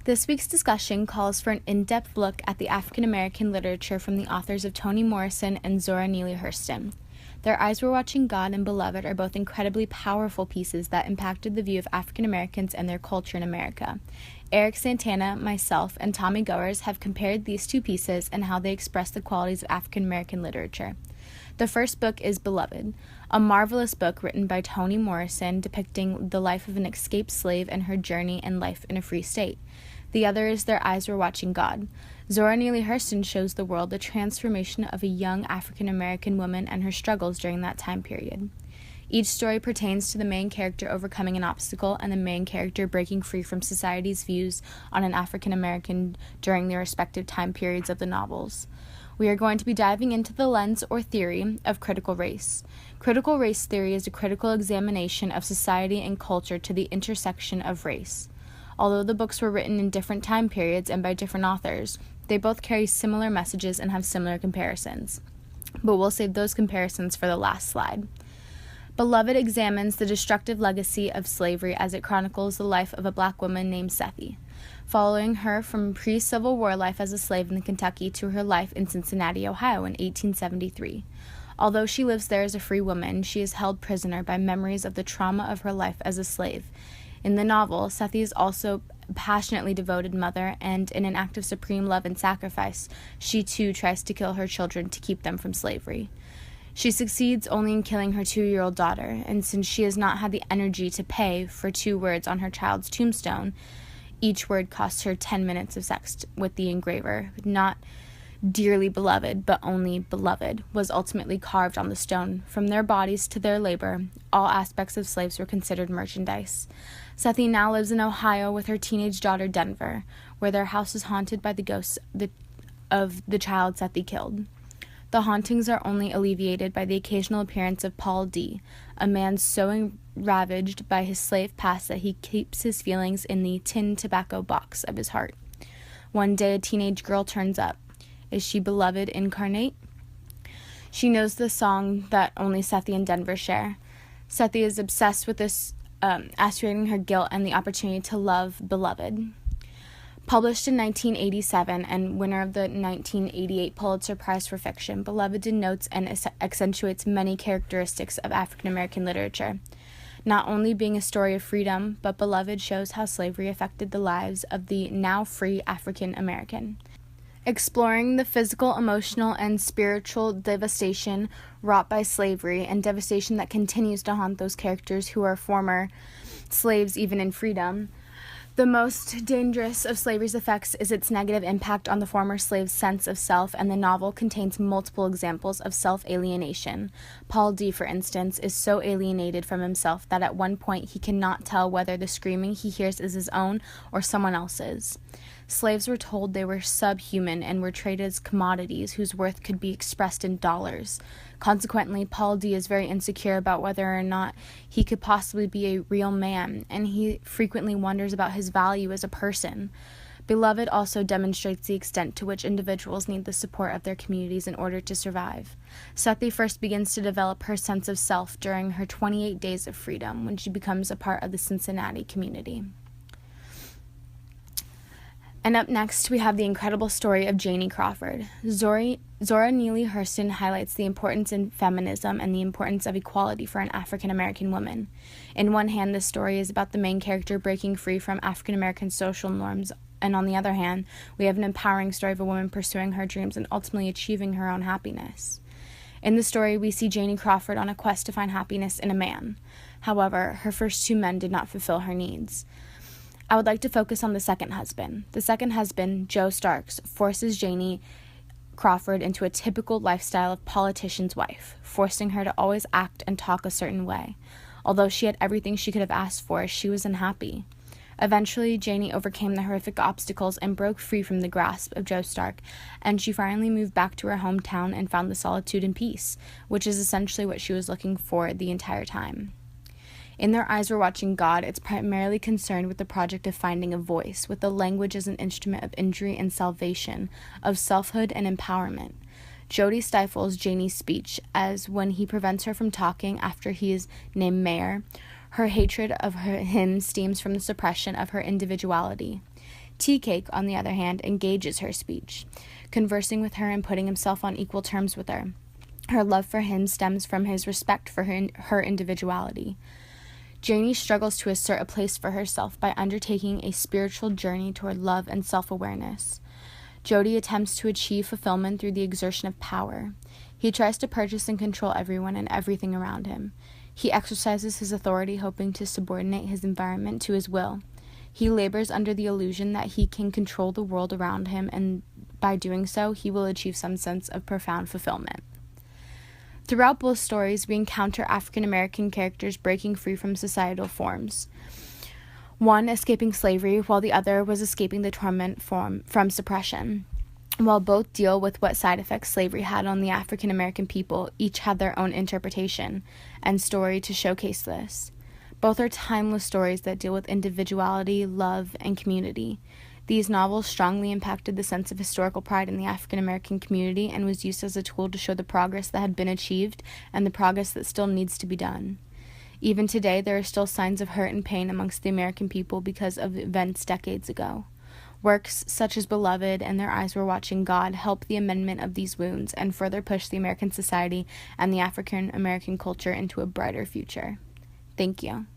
This week's discussion calls for an in-depth look at the African American literature from the authors of Toni Morrison and Zora Neale Hurston. Their Eyes Were Watching God and Beloved are both incredibly powerful pieces that impacted the view of African Americans and their culture in America. Eric Santana, myself, and Tommy Goers have compared these two pieces and how they express the qualities of African American literature. The first book is Beloved, a marvelous book written by Toni Morrison depicting the life of an escaped slave and her journey and life in a free state. The other is Their Eyes Were Watching God. Zora Neale Hurston shows the world the transformation of a young African-American woman and her struggles during that time period. Each story pertains to the main character overcoming an obstacle and the main character breaking free from society's views on an African-American during their respective time periods of the novels. We are going to be diving into the lens or theory of critical race. Critical race theory is a critical examination of society and culture to the intersection of race. Although the books were written in different time periods and by different authors, they both carry similar messages and have similar comparisons. But we'll save those comparisons for the last slide. Beloved examines the destructive legacy of slavery as it chronicles the life of a black woman named Sethe, following her from pre-Civil War life as a slave in Kentucky to her life in Cincinnati, Ohio in 1873. Although she lives there as a free woman, she is held prisoner by memories of the trauma of her life as a slave. In the novel, Sethe is also a passionately devoted mother, and in an act of supreme love and sacrifice, she too tries to kill her children to keep them from slavery. She succeeds only in killing her 2-year-old daughter, and since she has not had the energy to pay for 2 words on her child's tombstone, each word costs her 10 minutes of sex with the engraver. Not dearly beloved, but only beloved, was ultimately carved on the stone. From their bodies to their labor, all aspects of slaves were considered merchandise. Sethe now lives in Ohio with her teenage daughter Denver, where their house is haunted by the ghosts of the child Sethe killed. The hauntings are only alleviated by the occasional appearance of Paul D., a man so ravaged by his slave past that he keeps his feelings in the tin tobacco box of his heart. One day a teenage girl turns up. Is she beloved incarnate? She knows the song that only Sethe and Denver share. Sethe is obsessed with this, aspirating her guilt and the opportunity to love beloved. Published in 1987 and winner of the 1988 Pulitzer Prize for Fiction, Beloved denotes and accentuates many characteristics of African American literature. Not only being a story of freedom, but Beloved shows how slavery affected the lives of the now free African American. Exploring the physical, emotional, and spiritual devastation wrought by slavery and devastation that continues to haunt those characters who are former slaves even in freedom. The most dangerous of slavery's effects is its negative impact on the former slave's sense of self, and the novel contains multiple examples of self-alienation. Paul D., for instance, is so alienated from himself that at one point he cannot tell whether the screaming he hears is his own or someone else's. Slaves were told they were subhuman and were traded as commodities whose worth could be expressed in dollars. Consequently, Paul D. is very insecure about whether or not he could possibly be a real man, and he frequently wonders about his value as a person. Beloved also demonstrates the extent to which individuals need the support of their communities in order to survive. Sethe first begins to develop her sense of self during her 28 days of freedom when she becomes a part of the Cincinnati community. And up next, we have the incredible story of Janie Crawford. Zora Neale Hurston highlights the importance in feminism and the importance of equality for an African American woman. In one hand, this story is about the main character breaking free from African American social norms, and on the other hand, we have an empowering story of a woman pursuing her dreams and ultimately achieving her own happiness. In the story, we see Janie Crawford on a quest to find happiness in a man. However, her first 2 men did not fulfill her needs. I would like to focus on the second husband. The second husband, Joe Starks, forces Janie Crawford into a typical lifestyle of politician's wife, forcing her to always act and talk a certain way. Although she had everything she could have asked for, she was unhappy. Eventually, Janie overcame the horrific obstacles and broke free from the grasp of Joe Stark, and she finally moved back to her hometown and found the solitude and peace, which is essentially what she was looking for the entire time. In Their Eyes Were Watching God, it's primarily concerned with the project of finding a voice, with the language as an instrument of injury and salvation, of selfhood and empowerment. Jody stifles Janie's speech, as when he prevents her from talking after he is named mayor, her hatred of him stems from the suppression of her individuality. Tea Cake, on the other hand, engages her speech, conversing with her and putting himself on equal terms with her. Her love for him stems from his respect for her individuality. Janie struggles to assert a place for herself by undertaking a spiritual journey toward love and self-awareness. Jody attempts to achieve fulfillment through the exertion of power. He tries to purchase and control everyone and everything around him. He exercises his authority, hoping to subordinate his environment to his will. He labors under the illusion that he can control the world around him, and by doing so, he will achieve some sense of profound fulfillment. Throughout both stories, we encounter African American characters breaking free from societal forms. One escaping slavery, while the other was escaping the torment from suppression. While both deal with what side effects slavery had on the African American people, each had their own interpretation and story to showcase this. Both are timeless stories that deal with individuality, love, and community. These novels strongly impacted the sense of historical pride in the African American community and was used as a tool to show the progress that had been achieved and the progress that still needs to be done. Even today, there are still signs of hurt and pain amongst the American people because of events decades ago. Works such as Beloved and Their Eyes Were Watching God help the amendment of these wounds and further push the American society and the African American culture into a brighter future. Thank you.